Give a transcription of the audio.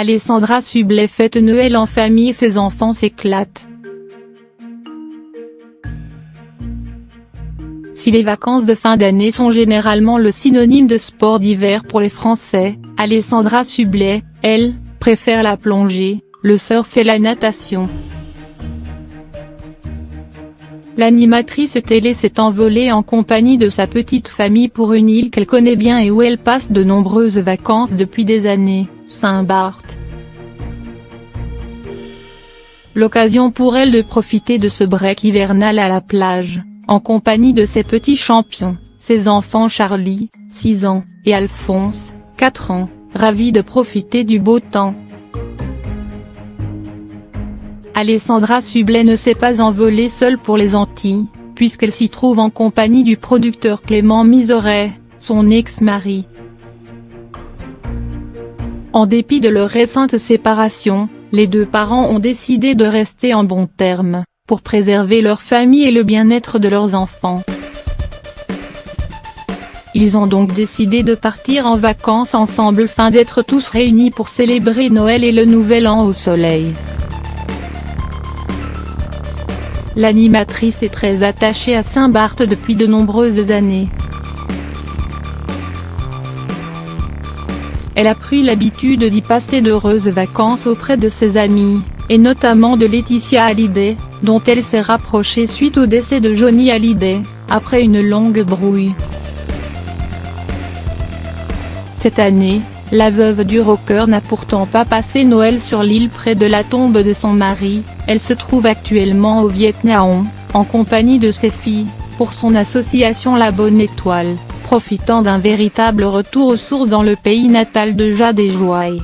Alessandra Sublet fête Noël en famille et ses enfants s'éclatent. Si les vacances de fin d'année sont généralement le synonyme de sport d'hiver pour les Français, Alessandra Sublet, elle, préfère la plongée, le surf et la natation. L'animatrice télé s'est envolée en compagnie de sa petite famille pour une île qu'elle connaît bien et où elle passe de nombreuses vacances depuis des années, Saint-Barth. L'occasion pour elle de profiter de ce break hivernal à la plage, en compagnie de ses petits champions, ses enfants Charlie, 6 ans, et Alphonse, 4 ans, ravis de profiter du beau temps. Alessandra Sublet ne s'est pas envolée seule pour les Antilles, puisqu'elle s'y trouve en compagnie du producteur Clément Mizoret, son ex-mari. En dépit de leur récente séparation, les deux parents ont décidé de rester en bons termes, pour préserver leur famille et le bien-être de leurs enfants. Ils ont donc décidé de partir en vacances ensemble afin d'être tous réunis pour célébrer Noël et le Nouvel An au soleil. L'animatrice est très attachée à Saint-Barth depuis de nombreuses années. Elle a pris l'habitude d'y passer d'heureuses vacances auprès de ses amis, et notamment de Laetitia Hallyday, dont elle s'est rapprochée suite au décès de Johnny Hallyday, après une longue brouille. Cette année, la veuve du rocker n'a pourtant pas passé Noël sur l'île près de la tombe de son mari, elle se trouve actuellement au Viet Nam, en compagnie de ses filles, pour son association La Bonne Étoile, profitant d'un véritable retour aux sources dans le pays natal de Jade et Joy.